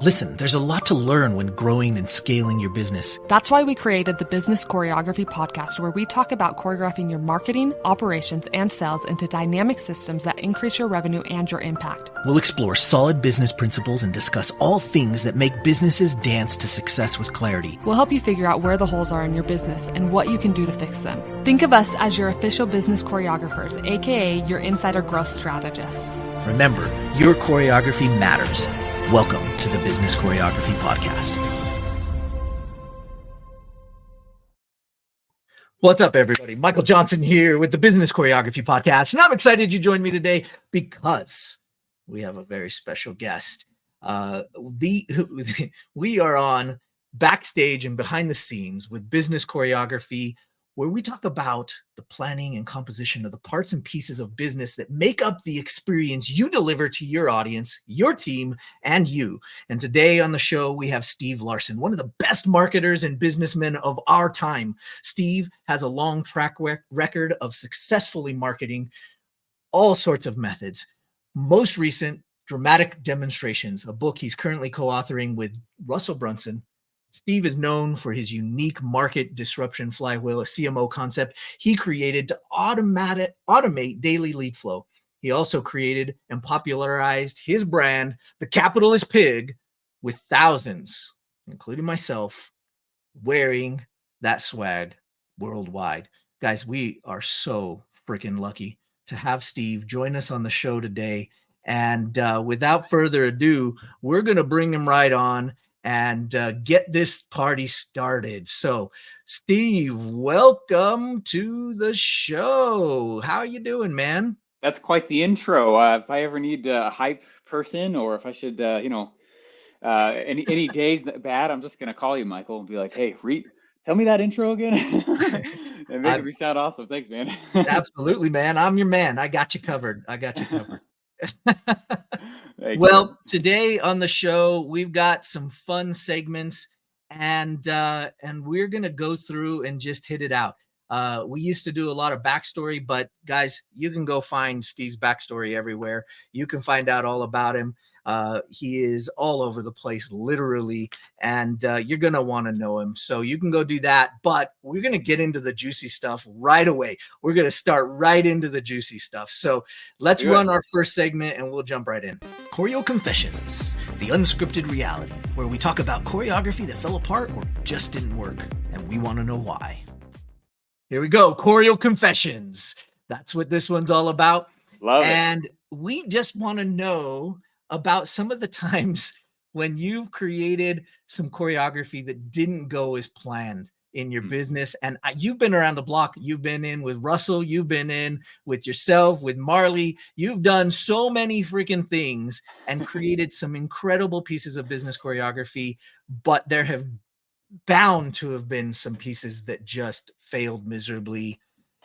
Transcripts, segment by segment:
Listen, there's a lot to learn when growing and scaling your business. That's why we created the Business Choreography podcast, where we talk about choreographing your marketing, operations, and sales into dynamic systems that increase your revenue and your impact. We'll explore solid business principles and discuss all things that make businesses dance to success with clarity. We'll help you figure out where the holes are in your business and what you can do to fix them. Think of us as your official business choreographers, aka your insider growth strategists. Remember, your choreography matters. Welcome to the Business Choreography Podcast. What's up, everybody? Michael Johnson here with the Business Choreography Podcast, and I'm excited you joined me today because we have a very special guest. We are on backstage and behind the scenes with Business Choreography, where we talk about the planning and composition of the parts and pieces of business that make up the experience you deliver to your audience, your team, and you. And today on the show, we have Steve Larsen, one of the best marketers and businessmen of our time. Steve has a long track record of successfully marketing all sorts of methods. Most recent, Dramatic Demonstrations, a book he's currently co-authoring with Russell Brunson. Steve is known for his unique market disruption flywheel, a CMO concept he created to automate daily lead flow. He also created and popularized his brand, The Capitalist Pig, with thousands, including myself, wearing that swag worldwide. Guys, we are so freaking lucky to have Steve join us on the show today. And without further ado, we're going to bring him right on and get this party started. So, Steve, welcome to the show. How are you doing, man? That's quite the intro. If I ever need a hype person, or if I should, any days that bad, I'm just gonna call you, Michael, and be like, "Hey, tell me that intro again," and make me sound awesome. Thanks, man. Absolutely, man. I'm your man. I got you covered. Well, today on the show, we've got some fun segments, and we're going to go through and just hit it out. We used to do a lot of backstory, but guys, you can go find Steve's backstory everywhere. You can find out all about him. He is all over the place, literally, and you're going to want to know him. So you can go do that, but we're going to get into the juicy stuff right away. We're going to start right into the juicy stuff. So let's run our first segment and we'll jump right in. CHOREO Confessions, the unscripted reality, where we talk about choreography that fell apart or just didn't work, and we want to know why. Here we go. CHOREO Confessions. That's what this one's all about. Love it. And we just want to know about some of the times when you've created some choreography that didn't go as planned in your business. And you've been around the block. You've been in with Russell. You've been in with yourself, with Marley. You've done so many freaking things and created some incredible pieces of business choreography, but there have bound to have been some pieces that just failed miserably.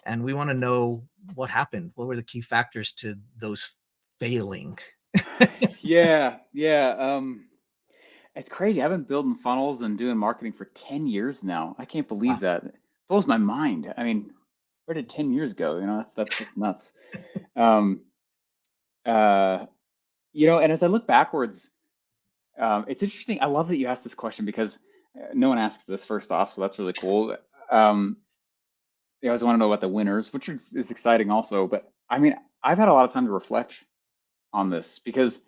And we want to know what happened. What were the key factors to those failing? Yeah. It's crazy. I've been building funnels and doing marketing for 10 years now. I can't believe that. It blows my mind. I mean, where did 10 years go? That's just nuts. And as I look backwards, it's interesting. I love that you asked this question because no one asks this first off, so that's really cool. I always want to know about the winners, which is exciting also. But I mean, I've had a lot of time to reflect on this because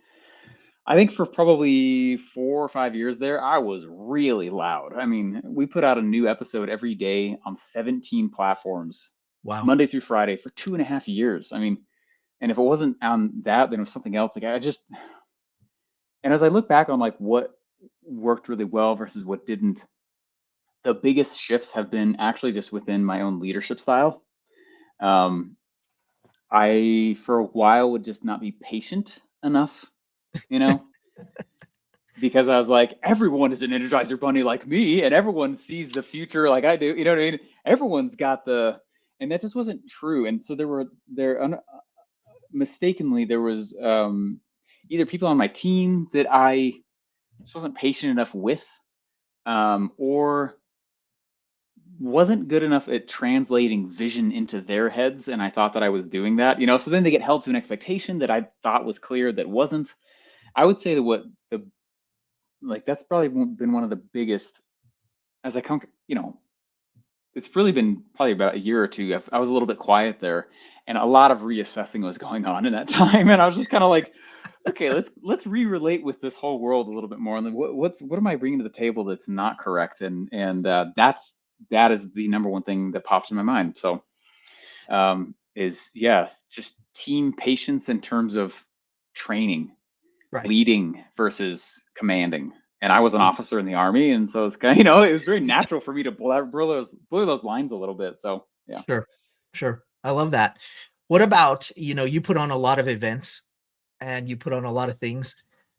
I think for probably 4 or 5 years there, I was really loud. I mean, we put out a new episode every day on 17 platforms, Monday through Friday for 2.5 years. I mean, and if it wasn't on that, then it was something else. And as I look back on like what worked really well versus what didn't, the biggest shifts have been actually just within my own leadership style. I, for a while, would just not be patient enough, because I was like, everyone is an Energizer Bunny like me, and everyone sees the future like I do. You know what I mean? Everyone's got and that just wasn't true. And so mistakenly, there was either people on my team that I just wasn't patient enough with, or wasn't good enough at translating vision into their heads, and I thought that I was doing that, so then they get held to an expectation that I thought was clear that wasn't. I would say that like that's probably been one of the biggest, as I come, it's really been probably about a year or two. I was a little bit quiet there, and a lot of reassessing was going on in that time. And I was just kind of like, okay, let's re-relate with this whole world a little bit more. And then what am I bringing to the table that's not correct? And that is the number one thing that pops in my mind. So is yes, just team patience in terms of training, Right. leading versus commanding. And I was an officer in the Army, and so it's kind of, it was very natural for me to blur those lines a little bit. So yeah. Sure. Sure. I love that. What about, you put on a lot of events and you put on a lot of things.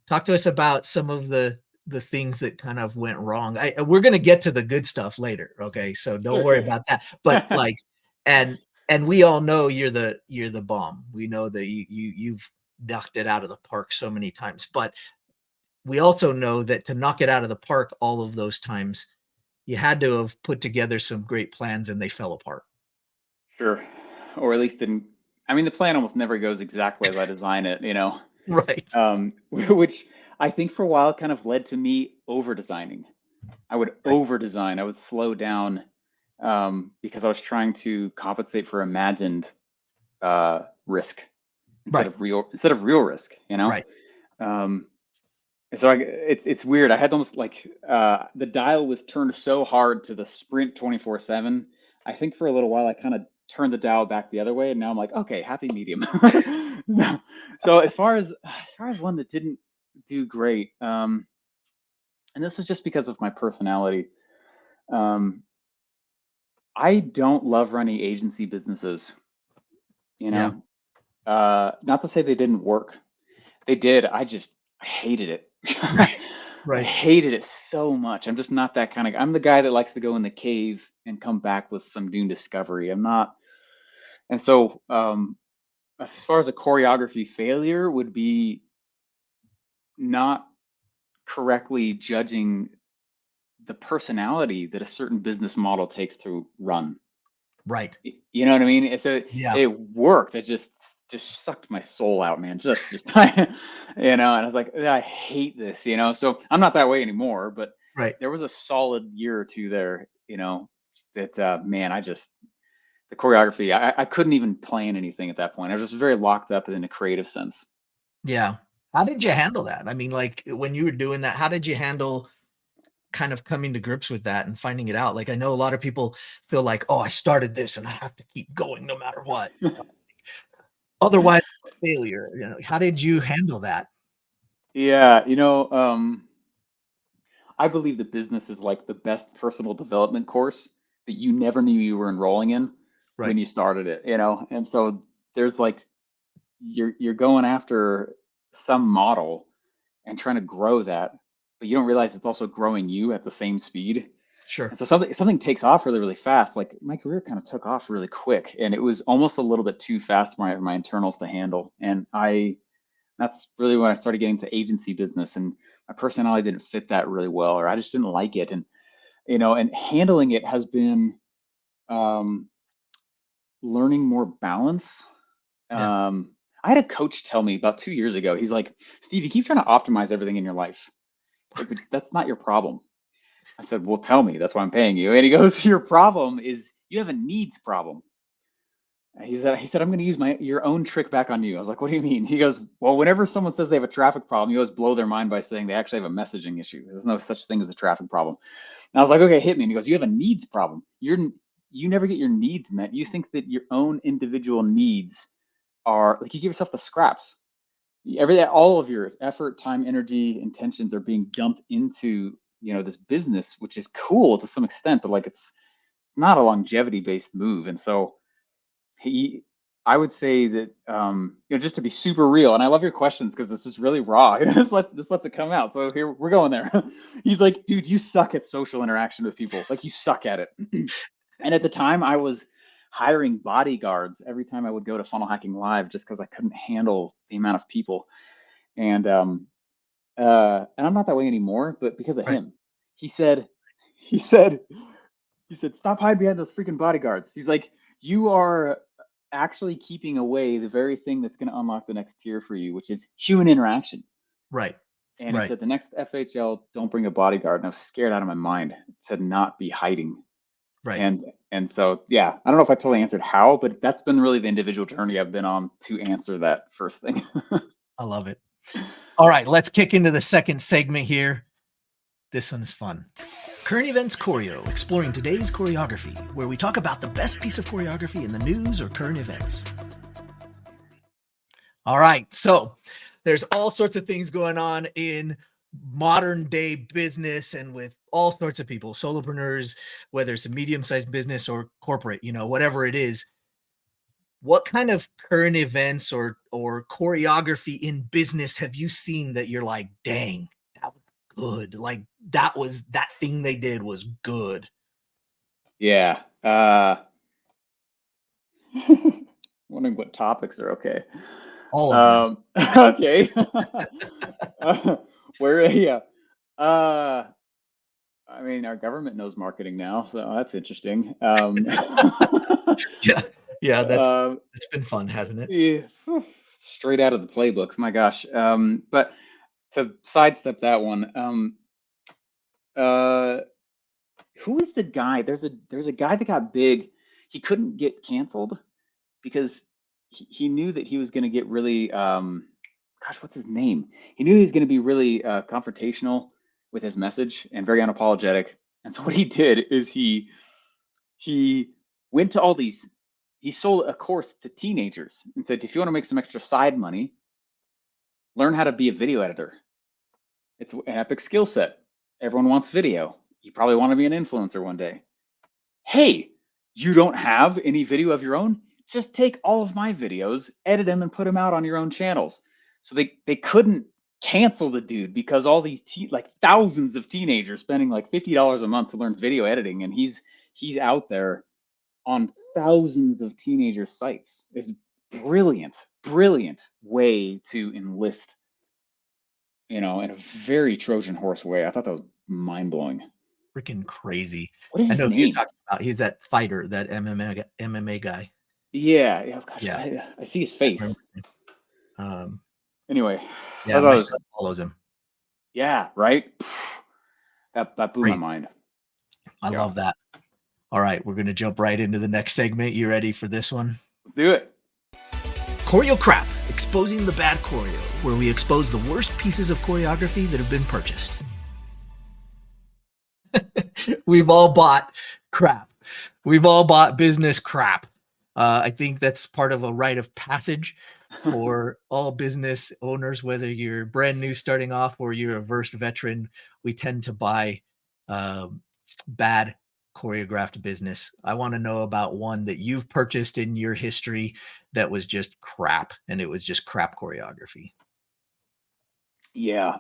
Talk to us about some of the things that kind of went wrong. We're going to get to the good stuff later, okay? So don't Sure, worry sure. about that. But like, and we all know you're the bomb. We know that you've knocked it out of the park so many times. But we also know that to knock it out of the park all of those times, you had to have put together some great plans and they fell apart. Sure. Or at least didn't. I mean, the plan almost never goes exactly as I design it. Right. Which I think for a while kind of led to me over designing. I would Right. over design. I would slow down because I was trying to compensate for imagined risk Right. instead of real risk. Right. Um, it's weird. I had almost like the dial was turned so hard to the sprint 24/7. I think for a little while I kind of turned the dial back the other way, and now I'm like, okay, happy medium. So as far as one that didn't do great, and this is just because of my personality. Um, I don't love running agency businesses. You Yeah. know, not to say they didn't work. They did. I hated it. Right. I Right. hated it so much. I'm just not that kind of. I'm the guy that likes to go in the cave and come back with some new discovery. I'm not. And so, as far as a choreography failure would be not correctly judging the personality that a certain business model takes to run. Right. You know what I mean? Yeah. It worked. It just sucked my soul out, man. Just And I was like, I hate this. So I'm not that way anymore, but Right. there was a solid year or two there, that man, the choreography, I couldn't even plan anything at that point. I was just very locked up in a creative sense. Yeah. How did you handle that? I mean, like, when you were doing that, how did you handle kind of coming to grips with that and finding it out? Like, I know a lot of people feel like, "Oh, I started this and I have to keep going no matter what. Otherwise, failure." How did you handle that? Yeah, I believe that business is like the best personal development course that you never knew you were enrolling in Right. when you started it. And so there's like you're going after some model and trying to grow that, but you don't realize it's also growing you at the same speed. Sure. And so something takes off really, really fast. Like my career kind of took off really quick, and it was almost a little bit too fast for my internals to handle. And that's really when I started getting to agency business, and my personality didn't fit that really well, or I just didn't like it. And handling it has been um, learning more balance. Yeah. I had a coach tell me about 2 years ago. He's like, Steve, you keep trying to optimize everything in your life, but that's not your problem. I said, well, tell me. That's why I'm paying you. And he goes, your problem is you have a needs problem. He said, I'm going to use your own trick back on you. I was like, what do you mean? He goes, well, whenever someone says they have a traffic problem, you always blow their mind by saying they actually have a messaging issue. There's no such thing as a traffic problem. And I was like, okay, hit me. And he goes, you have a needs problem. You never get your needs met. You think that your own individual needs are like you give yourself the scraps. All of your effort, time, energy, intentions are being dumped into this business, which is cool to some extent, but like it's not a longevity based move. And so he I would say that just to be super real, and I love your questions because this is really raw. Just let it come out. So here we're going there. He's like, dude, you suck at social interaction with people. Like you suck at it. And at the time I was hiring bodyguards every time I would go to Funnel Hacking Live just because I couldn't handle the amount of people. And I'm not that way anymore, but because of Right. him. He said, he said, he said, stop hiding behind those freaking bodyguards. He's like, you are actually keeping away the very thing that's going to unlock the next tier for you, which is human interaction. Right. And he said, the next FHL, don't bring a bodyguard. And I was scared out of my mind. It said not be hiding. Right. And so, yeah, I don't know if I totally answered how, but that's been really the individual journey I've been on to answer that first thing. I love it. All right, let's kick into the second segment here. This one is fun. Current Events Choreo, exploring today's choreography, where we talk about the best piece of choreography in the news or current events. All right, so there's all sorts of things going on in modern day business and with all sorts of people, solopreneurs, whether it's a medium-sized business or corporate, whatever it is. What kind of current events or choreography in business have you seen that you're like, dang, that was good? Like that thing they did was good. Yeah. Wondering what topics are okay. All of them. Okay. Yeah. I mean, our government knows marketing now, so that's interesting. Yeah, it's been fun, hasn't it? Yeah, straight out of the playbook. My gosh. But to sidestep that one, who is the guy? There's a guy that got big. He couldn't get canceled because he knew that he was going to get really, gosh, what's his name? He knew he was going to be really confrontational with his message and very unapologetic. And so what he did is he went to all these. He sold a course to teenagers and said, if you want to make some extra side money, learn how to be a video editor. It's an epic skill set. Everyone wants video. You probably want to be an influencer one day. Hey, you don't have any video of your own? Just take all of my videos, edit them, and put them out on your own channels. So they couldn't cancel the dude because all these like thousands of teenagers spending like $50 a month to learn video editing, and he's out there on thousands of teenager sites. It's brilliant way to enlist, in a very Trojan horse way. I thought that was mind blowing. Freaking crazy. What is his name? You're talking about. He's that fighter, that MMA guy. Yeah. Gosh, Yeah. I see his face. Anyway, yeah, my son follows him. Yeah, right. That blew my mind. I love that. All right, we're going to jump right into the next segment. You ready for this one? Let's do it. Choreo crap, exposing the bad choreo, where we expose the worst pieces of choreography that have been purchased. We've all bought crap. We've all bought business crap. I think that's part of a rite of passage for all business owners, whether you're brand new starting off or you're a versed veteran. We tend to buy bad choreographed business. I want to know about one that you've purchased in your history that was just crap, and it was just crap choreography. Yeah.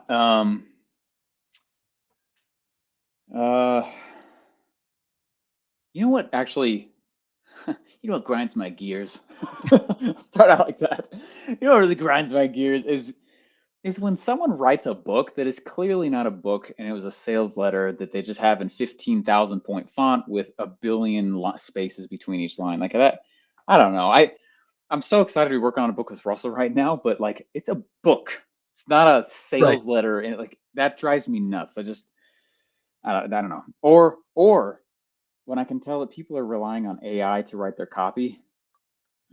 You know what actually, you know what grinds my gears? Start out like that. You know what really grinds my gears is when someone writes a book that is clearly not a book, and it was a sales letter that they just have in 15,000 point font with a billion spaces between each line. Like that, I don't know. I'm so excited to be working on a book with Russell right now, but like it's a book. It's not a sales letter, and like that drives me nuts. I don't know. Or when I can tell that people are relying on AI to write their copy.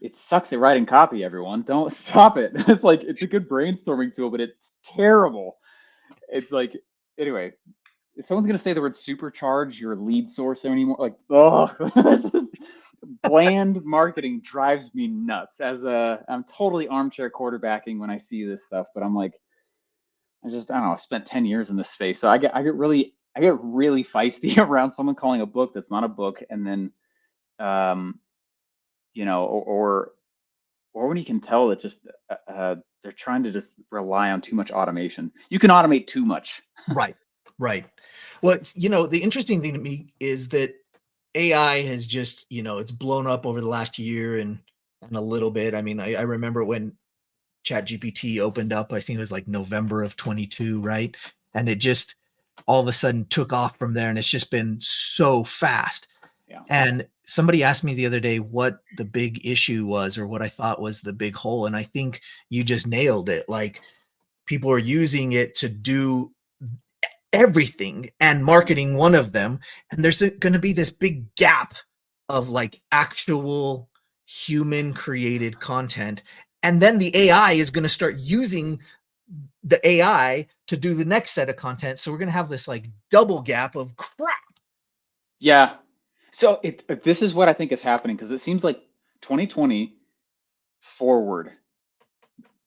It sucks at writing copy, everyone. Don't stop it. It's like, it's a good brainstorming tool, but it's terrible. It's like, anyway, if someone's going to say the word supercharge your lead source anymore, like, oh, bland marketing drives me nuts. I'm totally armchair quarterbacking when I see this stuff, but I'm like, I don't know. I spent 10 years in this space. So I get really feisty around someone calling a book that's not a book. And then, or when you can tell that just they're trying to just rely on too much automation. You can automate too much. Right. Well, the interesting thing to me is that AI has just, it's blown up over the last year and a little bit. I mean, I remember when ChatGPT opened up, I think it was like November of 22, right? And it just all of a sudden took off from there, and it's just been so fast. Yeah. And somebody asked me the other day what the big issue was, or what I thought was the big hole. And I think you just nailed it. Like people are using it to do everything, and marketing one of them. And there's going to be this big gap of like actual human created content. And then the AI is going to start using the AI to do the next set of content. So we're going to have this like double gap of crap. Yeah. So this is what I think is happening, because it seems like 2020 forward,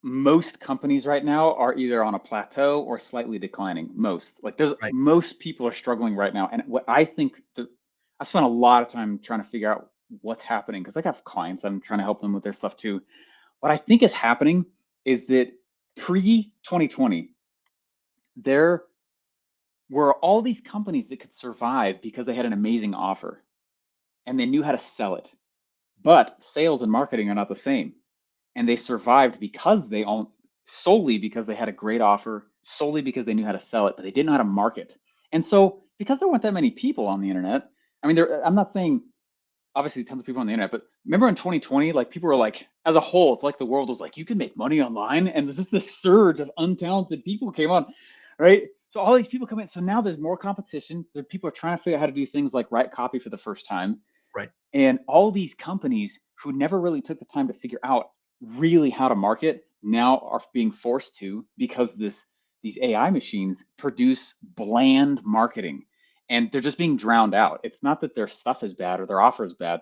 most companies right now are either on a plateau or slightly declining. Right. Most people are struggling right now. And what I think I spent a lot of time trying to figure out what's happening, because I got clients, I'm trying to help them with their stuff too. What I think is happening is that pre 2020, there were all these companies that could survive because they had an amazing offer and they knew how to sell it. But sales and marketing are not the same. And they survived because solely because they had a great offer, solely because they knew how to sell it, but they didn't know how to market. And so, because there weren't that many people on the internet, I mean, I'm not saying obviously tons of people on the internet, but remember in 2020, like people were like, as a whole, it's like the world was like, you can make money online. And there's just this surge of untalented people came on, right? So all these people come in. So now there's more competition. People are trying to figure out how to do things like write copy for the first time. Right. And all these companies who never really took the time to figure out really how to market now are being forced to, because these AI machines produce bland marketing, and they're just being drowned out. It's not that their stuff is bad or their offer is bad.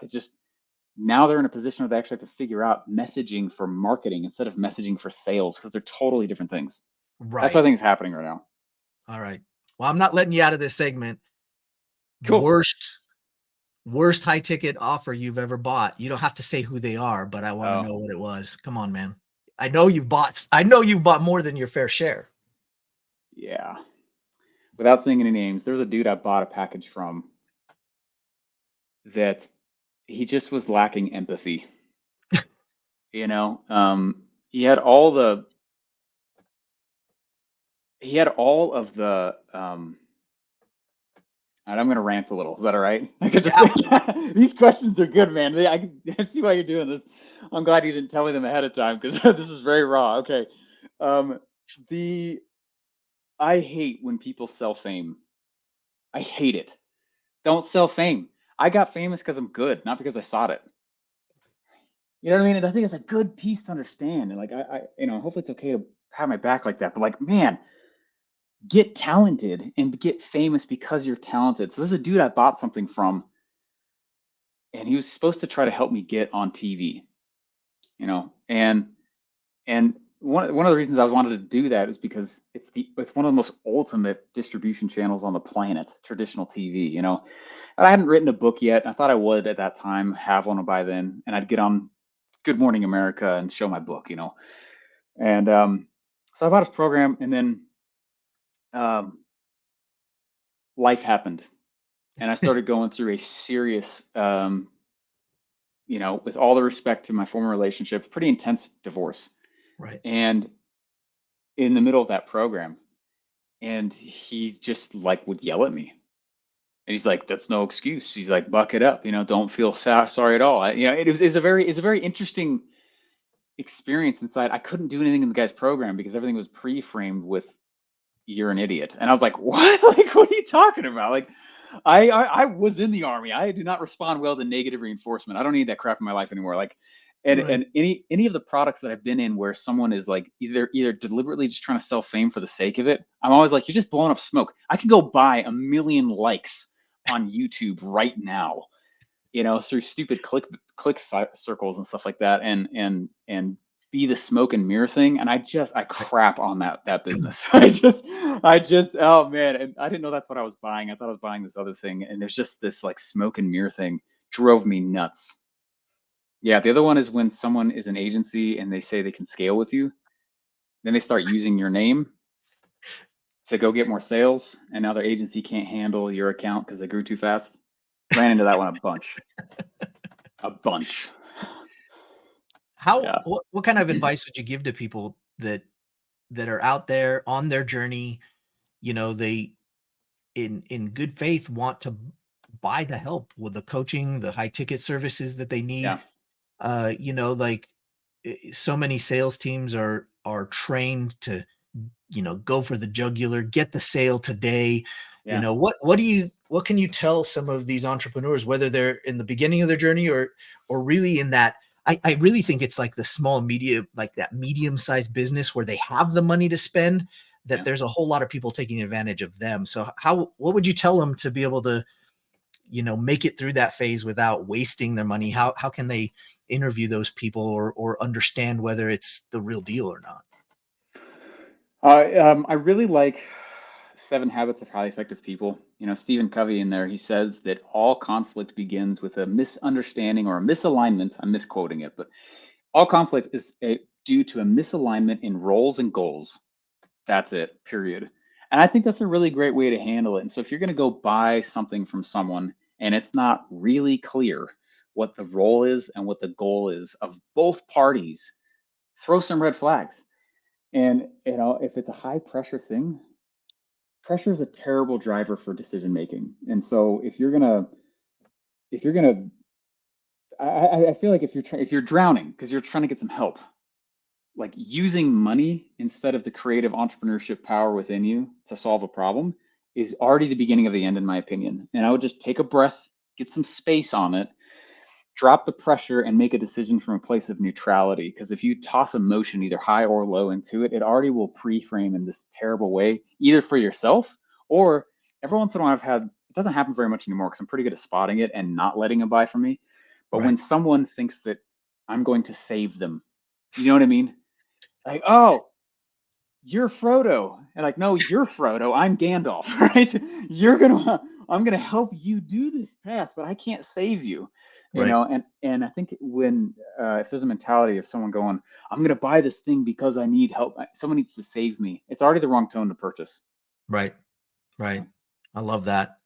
Now they're in a position where they actually have to figure out messaging for marketing instead of messaging for sales, because they're totally different things. That's what I Right. think is happening right now. All right. Well, I'm not letting you out of this segment. Cool. Worst high ticket offer you've ever bought. You don't have to say who they are, but I want to Oh, know what it was. Come on, man. I know you've bought more than your fair share. yeah. Without saying any names, there's a dude I bought a package from that he just was lacking empathy. You know, he had all of the and I'm gonna rant a little. Is that all right? I could just Yeah. these questions are good, man. I see why you're doing this. I'm glad you didn't tell me them ahead of time, because this is very raw. Okay. Um, the I hate when people sell fame. I hate it. Don't sell fame. I got famous because I'm good, not because I sought it. You know what I mean? And I think it's a good piece to understand. And like hopefully it's okay to have my back like that. But like, man, get talented and get famous because you're talented. So there's a dude I bought something from, and he was supposed to try to help me get on TV, and one of the reasons I wanted to do that is because it's one of the most ultimate distribution channels on the planet, traditional TV. And I hadn't written a book yet. I thought I would at that time have one by then, and I'd get on Good Morning America and show my book. And so I bought his program, and then um, life happened, and I started going through a serious, with all the respect to my former relationship, pretty intense divorce. Right. And in the middle of that program, and he just like would yell at me. And he's like, "That's no excuse." He's like, "Buck it up, don't feel sorry at all." It's a very interesting experience inside. I couldn't do anything in the guy's program because everything was pre-framed with "you're an idiot," and I was like, "What? Like, what are you talking about?" Like, I was in the army. I do not respond well to negative reinforcement. I don't need that crap in my life anymore. Like, and Right. and any of the products that I've been in where someone is like either deliberately just trying to sell fame for the sake of it, I'm always like, you're just blowing up smoke. I can go buy 1 million likes on YouTube right now, through stupid click circles and stuff like that, and be the smoke and mirror thing. And I crap on that business. I just oh man, and I didn't know that's what I was buying. I thought I was buying this other thing, and there's just this like smoke and mirror thing drove me nuts. Yeah, the other one is when someone is an agency and they say they can scale with you, then they start using your name to go get more sales, and now their agency can't handle your account because they grew too fast. Ran into that one a bunch. A bunch. Yeah. What kind of advice would you give to people that are out there on their journey? They in good faith want to buy the help with the coaching, the high ticket services that they need. Yeah. Like so many sales teams are trained to go for the jugular, get the sale today. Yeah. What can you tell some of these entrepreneurs, whether they're in the beginning of their journey or really in that, I really think it's like the small medium, like that medium-sized business where they have the money to spend, that there's a whole lot of people taking advantage of them. So what would you tell them to be able to, make it through that phase without wasting their money? How can they interview those people or understand whether it's the real deal or not? I really like 7 Habits of Highly Effective People. Stephen Covey in there, he says that all conflict begins with a misunderstanding or a misalignment. I'm misquoting it, but all conflict is due to a misalignment in roles and goals. That's it, period. And I think that's a really great way to handle it. And so if you're going to go buy something from someone and it's not really clear what the role is and what the goal is of both parties, throw some red flags. And if it's a high pressure thing, pressure is a terrible driver for decision making. And so if you're gonna, I feel like if you're drowning because you're trying to get some help, like using money instead of the creative entrepreneurship power within you to solve a problem is already the beginning of the end, in my opinion. And I would just take a breath, get some space on it, drop the pressure, and make a decision from a place of neutrality. Because if you toss emotion either high or low into it, it already will pre-frame in this terrible way, either for yourself or every once in a while it doesn't happen very much anymore because I'm pretty good at spotting it and not letting them buy from me. But when someone thinks that I'm going to save them, you know what I mean? Like, oh, you're Frodo. And like, no, you're Frodo. I'm Gandalf, right? I'm gonna help you do this path, but I can't save you. And I think when if there's a mentality of someone going, I'm gonna buy this thing because I need help, someone needs to save me, it's already the wrong tone to purchase. Right. I love that.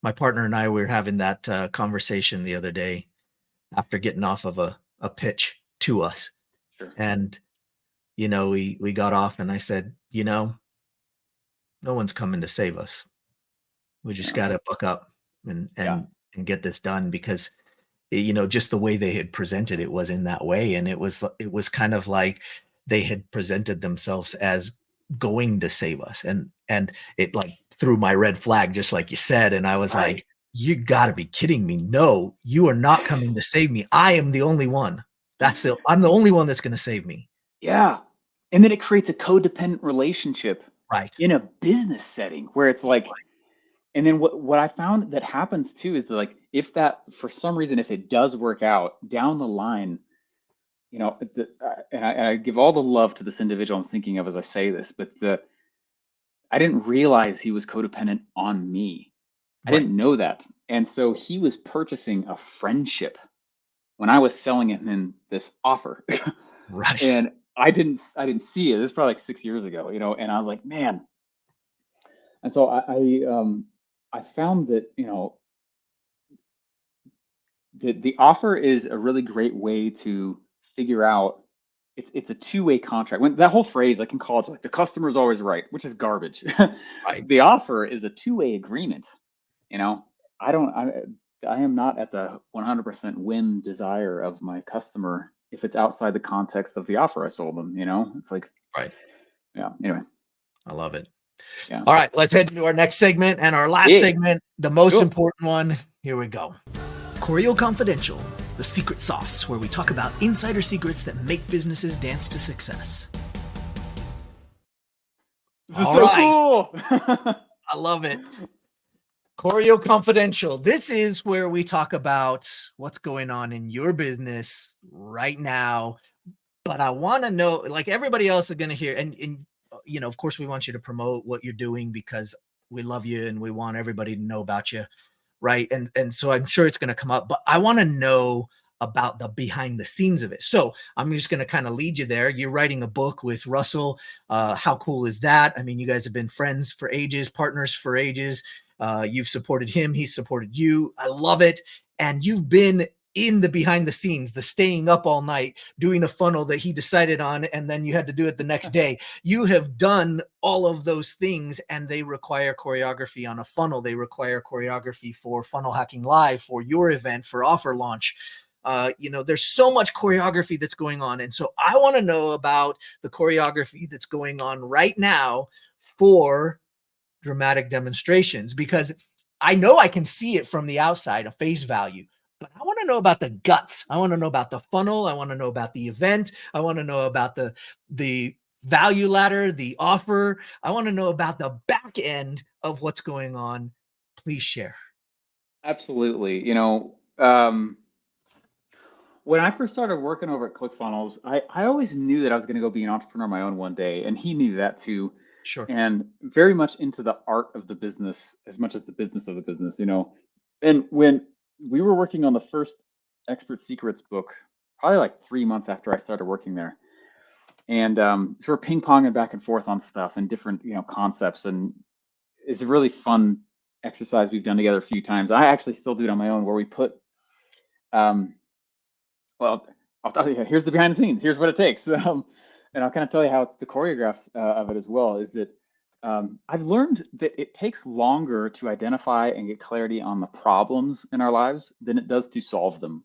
My partner and I were having that conversation the other day after getting off of a pitch to us. Sure. And, we got off and I said, no one's coming to save us. We just got to buck up and get this done because, just the way they had presented it was in that way. And it was kind of like they had presented themselves as going to save us. And it like threw my red flag, just like you said. And I was like, you gotta be kidding me. No, you are not coming to save me. I am the only one. I'm the only one that's going to save me. Yeah. And then it creates a codependent relationship in a business setting where it's like, and then what I found that happens too is that, like, if that, for some reason, if it does work out down the line, and I give all the love to this individual I'm thinking of as I say this, but I didn't realize he was codependent on me. I didn't know that. And so he was purchasing a friendship when I was selling him this offer. And I didn't see it. It was probably like 6 years ago, and I was like, man. And so I found that, the offer is a really great way to figure out it's a two-way contract. When that whole phrase, like in college, like the customer is always right, which is garbage. The offer is a two-way agreement. I am not at the 100% win desire of my customer if it's outside the context of the offer I sold them. It's like, yeah. Anyway, I love it. Yeah. All right, let's head into our next segment and our last segment, the most important one. Here we go. CHOREO Confidential, the secret sauce, where we talk about insider secrets that make businesses dance to success. This is so cool. I love it. CHOREO Confidential. This is where we talk about what's going on in your business right now. But I want to know, like everybody else is going to hear, and of course, we want you to promote what you're doing because we love you and we want everybody to know about you. Right. And so I'm sure it's going to come up, but I want to know about the behind the scenes of it. So I'm just going to kind of lead you there. You're writing a book with Russell. How cool is that? I mean, you guys have been friends for ages, partners for ages. You've supported him. He's supported you. I love it. And you've been in the behind the scenes, the staying up all night, doing a funnel that he decided on, and then you had to do it the next day. You have done all of those things, and they require choreography on a funnel. They require choreography for Funnel Hacking Live, for your event, for Offer Launch. There's so much choreography that's going on. And so I want to know about the choreography that's going on right now for dramatic demonstrations, because I know I can see it from the outside, a face value, but I want to know about the guts. I want to know about the funnel. I want to know about the event. I want to know about the value ladder, the offer. I want to know about the back end of what's going on. Please share. Absolutely. When I first started working over at ClickFunnels, I always knew that I was going to go be an entrepreneur on my own one day, and he knew that too. Sure. And very much into the art of the business as much as the business of the business. And when we were working on the first Expert Secrets book, probably like 3 months after I started working there, and so we're ping ponging back and forth on stuff and different concepts, and it's a really fun exercise we've done together a few times. I actually still do it on my own, where we put well, I'll tell you, here's the behind the scenes. Here's what it takes. And I'll kind of tell you how it's the choreograph of it as well. Is that I've learned that it takes longer to identify and get clarity on the problems in our lives than it does to solve them.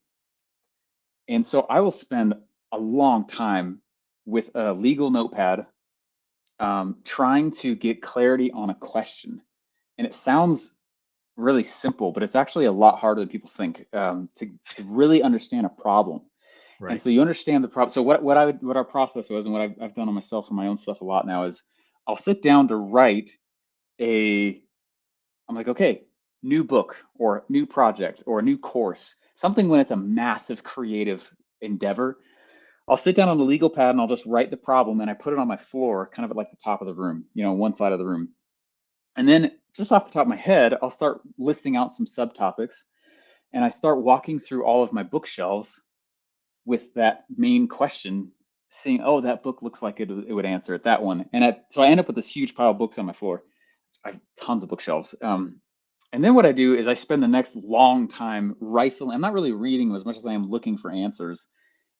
And so I will spend a long time with a legal notepad trying to get clarity on a question. And it sounds really simple, but it's actually a lot harder than people think to really understand a problem. Right. And so you understand the problem. So what our process was, and what I've done on myself and my own stuff a lot now, is I'll sit down to write I'm like, okay, new book or new project or a new course, something when it's a massive creative endeavor. I'll sit down on the legal pad and I'll just write the problem, and I put it on my floor, kind of at like the top of the room, one side of the room. And then just off the top of my head, I'll start listing out some subtopics, and I start walking through all of my bookshelves with that main question, seeing, oh, that book looks like it would answer it, that one. And so I end up with this huge pile of books on my floor. So I have tons of bookshelves. And then what I do is I spend the next long time rifling. I'm not really reading as much as I am looking for answers,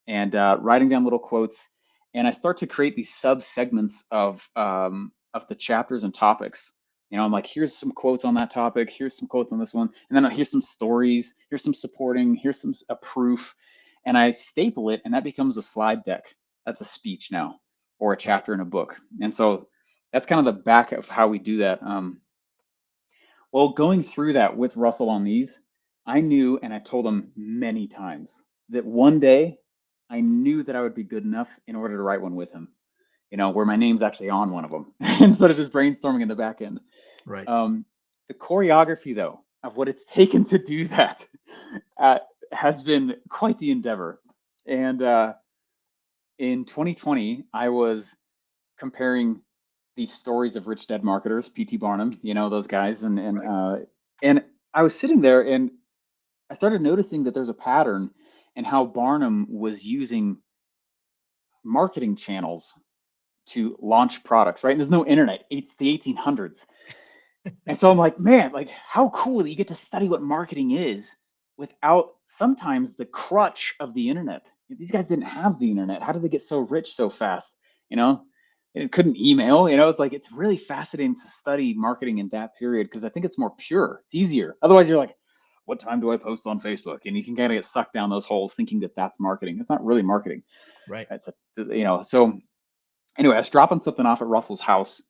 and writing down little quotes. And I start to create these sub segments of the chapters and topics. I'm like, here's some quotes on that topic. Here's some quotes on this one. And then here's some stories. Here's some supporting. Here's a proof. And I staple it, and that becomes a slide deck. That's a speech now, or a chapter in a book. And so that's kind of the back of how we do that. Well, going through that with Russell on these, I knew, and I told him many times, that one day I knew that I would be good enough in order to write one with him, where my name's actually on one of them instead of just brainstorming in the back end. Right. The choreography, though, of what it's taken to do that has been quite the endeavor. And in 2020, I was comparing these stories of rich dead marketers, P.T. Barnum, those guys, and I was sitting there and I started noticing that there's a pattern in how Barnum was using marketing channels to launch products, right? And there's no internet. It's the 1800s. And so I'm like, man, like how cool that you get to study what marketing is without sometimes the crutch of the internet. These guys didn't have the internet. How did they get so rich so fast? It couldn't email, it's like, it's really fascinating to study marketing in that period, because I think it's more pure. It's easier. Otherwise you're like, what time do I post on Facebook? And you can kind of get sucked down those holes thinking that that's marketing. It's not really marketing. Right. It's so anyway, I was dropping something off at Russell's house.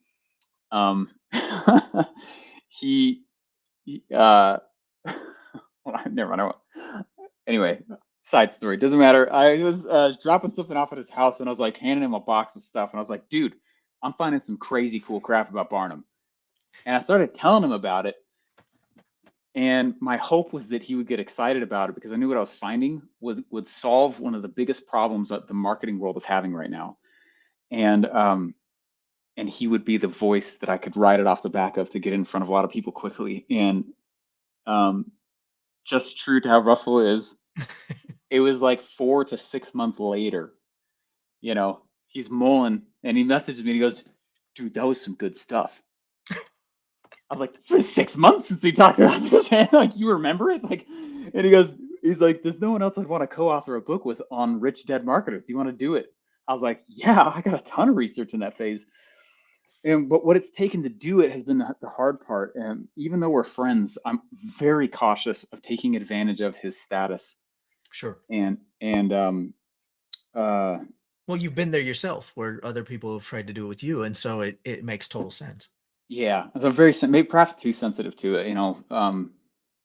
He well, never mind. Anyway, side story, doesn't matter. I was dropping something off at his house, and I was like handing him a box of stuff, and I was like, dude, I'm finding some crazy cool crap about Barnum. And I started telling him about it, and my hope was that he would get excited about it, because I knew what I was finding would solve one of the biggest problems that the marketing world is having right now. And he would be the voice that I could write it off the back of to get in front of a lot of people quickly. And just true to how Russell is, it was like 4 to 6 months later, he's mulling, and he messages me and he goes, dude, that was some good stuff. I was like, it's been 6 months since we talked about this, man. Like, you remember it? Like, and he's like, there's no one else I'd want to co-author a book with on rich dead marketers. Do you want to do it? I was like, yeah, I got a ton of research in that phase. But what it's taken to do it has been the hard part. And even though we're friends, I'm very cautious of taking advantage of his status. Sure. Uh, Well, you've been there yourself where other people have tried to do it with you. And so it makes total sense. yeah, so very maybe perhaps too sensitive to it,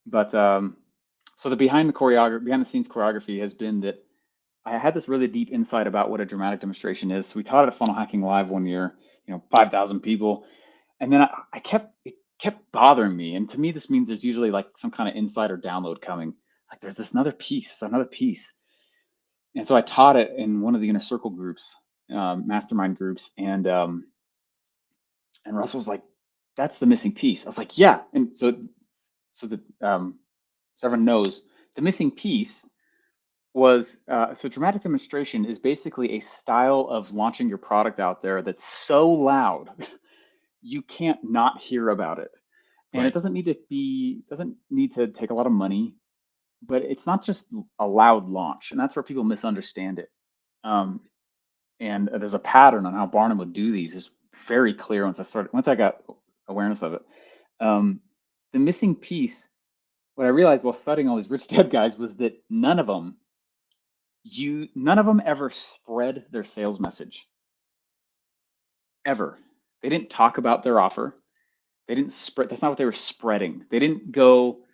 but so the behind the scenes choreography has been that I had this really deep insight about what a dramatic demonstration is. So we taught it at Funnel Hacking Live one year, 5,000 people. And then it kept bothering me. And to me, this means there's usually like some kind of insight or download coming. Like there's this another piece, another piece. And so I taught it in one of the inner circle groups, mastermind groups. And Russell was like, that's the missing piece. I was like, yeah. And so everyone knows the missing piece was so dramatic demonstration is basically a style of launching your product out there that's so loud you can't not hear about it. And it Right. doesn't need to take a lot of money, but it's not just a loud launch, and that's where people misunderstand it. And there's a pattern on how Barnum would do these is very clear once I got awareness of it. The missing piece, what I realized while studying all these rich dad guys was that none of them ever spread their sales message. Ever. They didn't talk about their offer. They didn't spread. That's not what they were spreading. They didn't go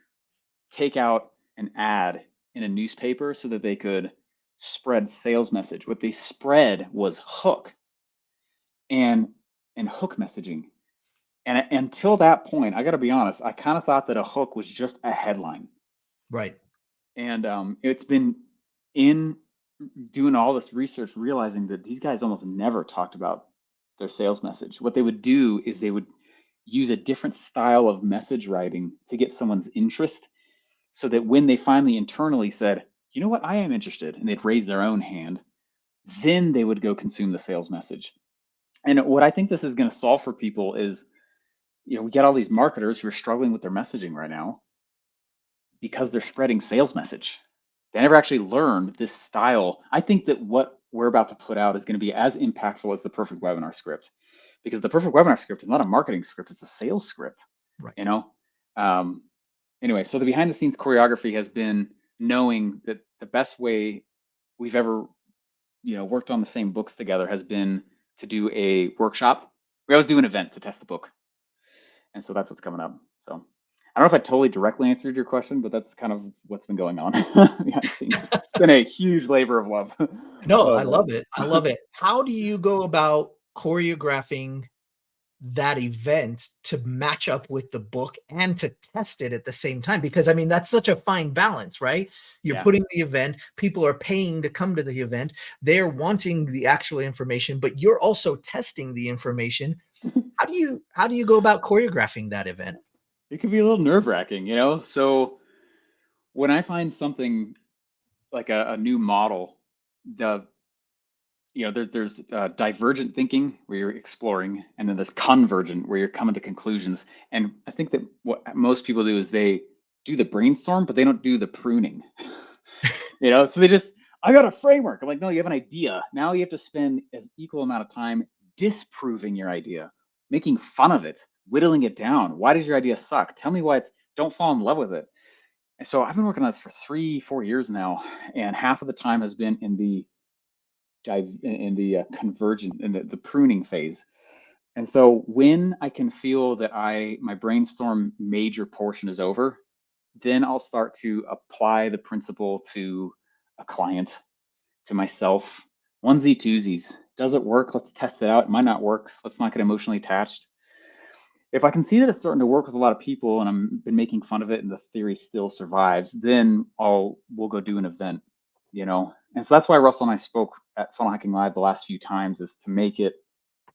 take out an ad in a newspaper so that they could spread sales message. What they spread was hook and hook messaging. And until that point, I got to be honest, I kind of thought that a hook was just a headline. Right. And it's been in doing all this research, realizing that these guys almost never talked about their sales message. What they would do is they would use a different style of message writing to get someone's interest so that when they finally internally said, you know what, I am interested, and they'd raise their own hand, then they would go consume the sales message. And what I think this is going to solve for people is, we get all these marketers who are struggling with their messaging right now because they're spreading sales message. They never actually learned this style. I think that what we're about to put out is going to be as impactful as the perfect webinar script, because the perfect webinar script is not a marketing script, it's a sales script. Right. Anyway, so the behind the scenes choreography has been knowing that the best way we've ever, worked on the same books together has been to do a workshop. We always do an event to test the book. And so that's what's coming up. So I don't know if I totally directly answered your question, but that's kind of what's been going on behind the scenes. It's been a huge labor of love. No, I love it. I love it. How do you go about choreographing that event to match up with the book and to test it at the same time? Because I mean, that's such a fine balance, right? You're Yeah. putting the event, people are paying to come to the event, they're wanting the actual information, but you're also testing the information. How do you go about choreographing that event? It can be a little nerve-wracking, So when I find something like a new model, there's divergent thinking where you're exploring, and then there's convergent where you're coming to conclusions. And I think that what most people do is they do the brainstorm, but they don't do the pruning. So they just, I got a framework. I'm like, no, you have an idea. Now you have to spend as equal amount of time disproving your idea, making fun of it, whittling it down. Why does your idea suck? Tell me why. Don't fall in love with it. And so I've been working on this for 3-4 years now, and half of the time has been in the convergent, in the pruning phase. And so when I can feel that my brainstorm major portion is over, then I'll start to apply the principle to a client, to myself. Onesie twosies. Does it work? Let's test it out. It might not work. Let's not get emotionally attached. If I can see that it's starting to work with a lot of people and I've been making fun of it and the theory still survives, then we'll go do an event, And so that's why Russell and I spoke at Funnel Hacking Live the last few times, is to make it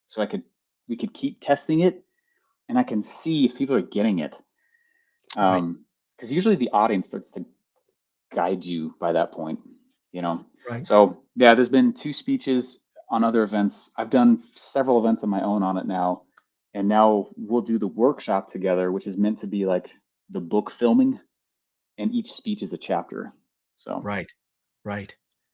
so we could keep testing it, and I can see if people are getting it. Because usually the audience starts to guide you by that point, Right. So yeah, there's been 2 speeches on other events. I've done several events of my own on it now, and now we'll do the workshop together, which is meant to be like the book filming, and each speech is a chapter. So Right.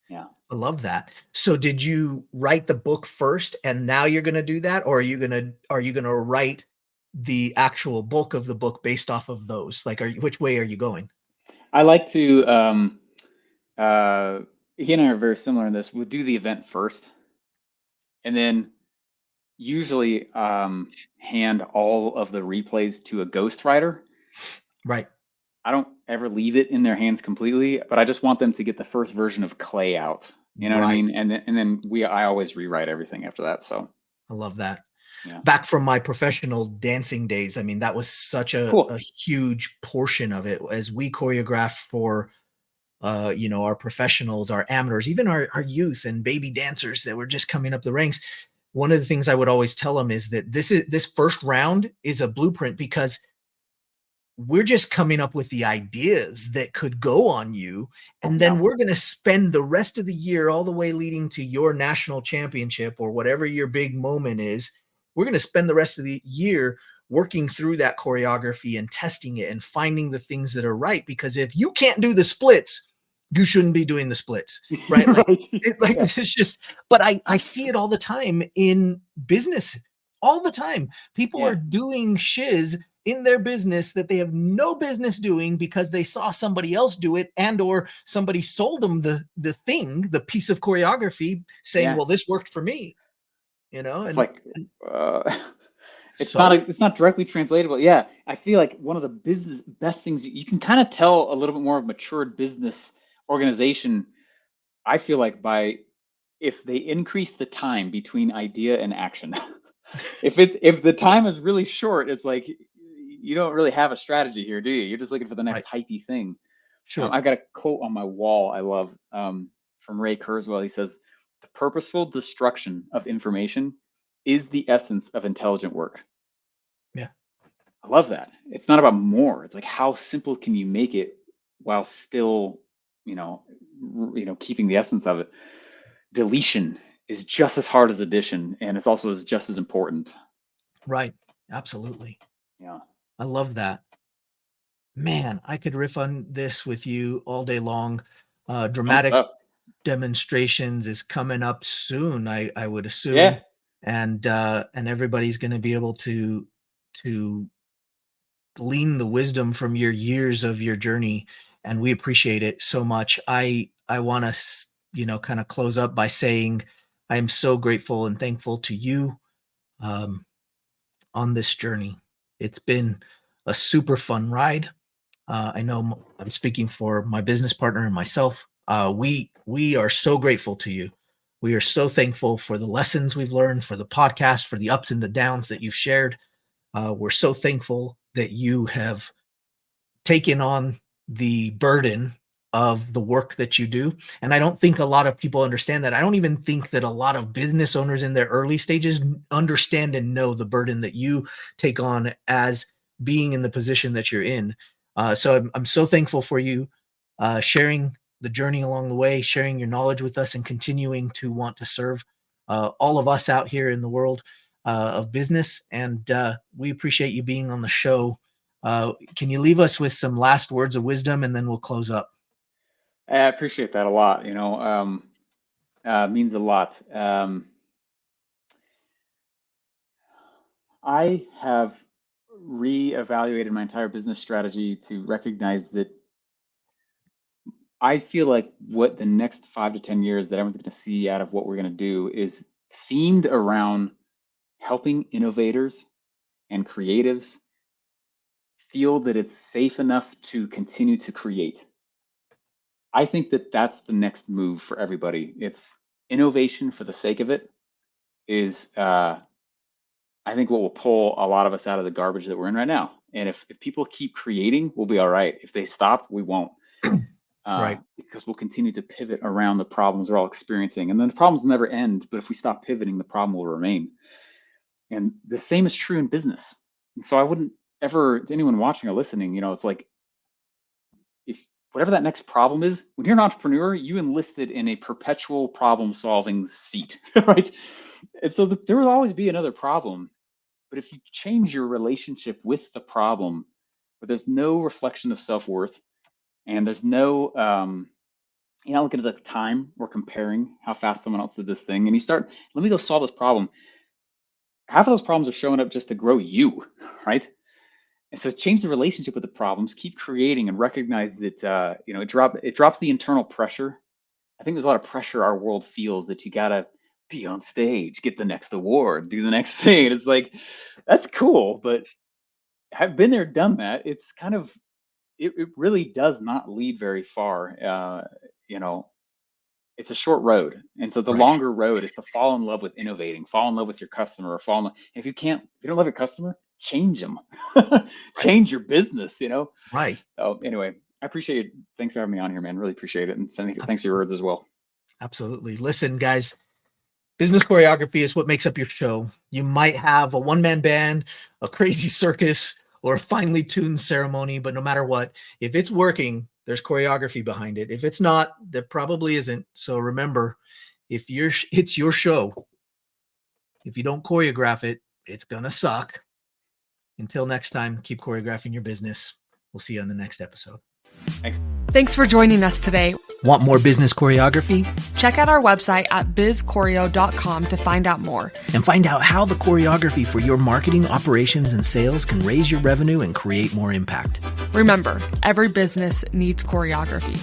yeah. I love that. So did you write the book first and now you're going to do that? Or are you going to write the actual bulk of the book based off of those? Like, which way are you going? I like to he and I are very similar in this. We'll do the event first, and then usually hand all of the replays to a ghostwriter. Right. I don't ever leave it in their hands completely, but I just want them to get the first version of Clay out. You know what I Right. mean? And then I always rewrite everything after that. So I love that. yeah, Back from my professional dancing days, I mean, that was such a cool. huge portion of it as we choreographed for our professionals, our amateurs, even our youth and baby dancers that were just coming up the ranks. One of the things I would always tell them is that this first round is a blueprint, because we're just coming up with the ideas that could go on you. And then Yeah. we're going to spend the rest of the year, all the way leading to your national championship or whatever your big moment is. We're going to spend the rest of the year working through that choreography and testing it and finding the things that are right. Because if you can't do the splits, you shouldn't be doing the splits, right? Like, Right. like Yeah. it's just, but I see it all the time in business, all the time. People Yeah. are doing shiz in their business that they have no business doing because they saw somebody else do it, and or somebody sold them the piece of choreography saying, Yeah. well, this worked for me, It's and like uh, so it's not directly translatable. Yeah, I feel like one of the business best things you can kind of tell a little bit more of matured business organization. I feel like by if they increase the time between idea and action. If the time is really short, it's like you don't really have a strategy here, do you? You're just looking for the next right, hypey thing. sure, I've got a quote on my wall I love from Ray Kurzweil. He says, "The purposeful destruction of information is the essence of intelligent work." yeah, I love that. It's not about more. It's like how simple can you make it while still, you know, keeping the essence of it. Deletion is just as hard as addition, and it's also just as important. right, absolutely. Yeah, I love that. Man, I could riff on this with you all day long. fun Dramatic stuff. demonstrations is coming up soon, I would Yeah, assume, and everybody's going to be able to glean the wisdom from your years of your journey, and we appreciate it so much. I want to kind of close up by saying I am so grateful and thankful to you, um, on this journey. It's been a super fun ride. I know I'm speaking for my business partner and myself. We are so grateful to you. We are so thankful for the lessons we've learned, for the podcast, for the ups and the downs that you've shared. We're so thankful that you have taken on the burden of the work that you do. And I don't think a lot of people understand that. I don't even think that a lot of business owners in their early stages understand and know the burden that you take on as being in the position that you're in. So I'm so thankful for you sharing the journey along the way, sharing your knowledge with us, and continuing to want to serve all of us out here in the world of business. And we appreciate you being on the show. Can you leave us with some last words of wisdom, and then we'll close up? I appreciate that a lot. Means a lot. I have reevaluated my entire business strategy to recognize that I feel like what the next 5 to 10 years that everyone's going to see out of what we're going to do is themed around helping innovators and creatives feel that it's safe enough to continue to create. I think that that's the next move for everybody. It's innovation for the sake of it is, I think, what will pull a lot of us out of the garbage that we're in right now. And if people keep creating, we'll be all right. If they stop, we won't, Right. because we'll continue to pivot around the problems we're all experiencing. And then the problems never end, but if we stop pivoting, the problem will remain. And the same is true in business. And so I wouldn't ever, anyone watching or listening, it's like, if whatever that next problem is, when you're an entrepreneur, you enlisted in a perpetual problem solving seat, right? And so there will always be another problem. But if you change your relationship with the problem, where there's no reflection of self worth and there's no, you're not looking at the time or comparing how fast someone else did this thing, and you start, let me go solve this problem. Half of those problems are showing up just to grow you, right? And so change the relationship with the problems, keep creating, and recognize that, it drops the internal pressure. I think there's a lot of pressure our world feels that you gotta be on stage, get the next award, do the next thing. And it's like, that's cool, but I've been there, done that. It's kind of, it really does not lead very far. You know, it's a short road. And so the Right. longer road is to fall in love with innovating, fall in love with your customer, or fall in love. If you don't love your customer, change them, Right. change your business, you know? Right. So anyway, I appreciate it. Thanks for having me on here, man. Really appreciate it. And thanks for your Absolutely. words as well. Absolutely. Listen, guys, business choreography is what makes up your show. You might have a one-man band, a crazy circus, or a finely tuned ceremony, but no matter what, if it's working, there's choreography behind it. If it's not, there probably isn't. So remember, it's your show. If you don't choreograph it, it's gonna suck. Until next time, keep choreographing your business. We'll see you on the next episode. Thanks. Thanks for joining us today. Want more business choreography? Check out our website at bizchoreo.com to find out more. And find out how the choreography for your marketing, operations, and sales can raise your revenue and create more impact. Remember, every business needs choreography.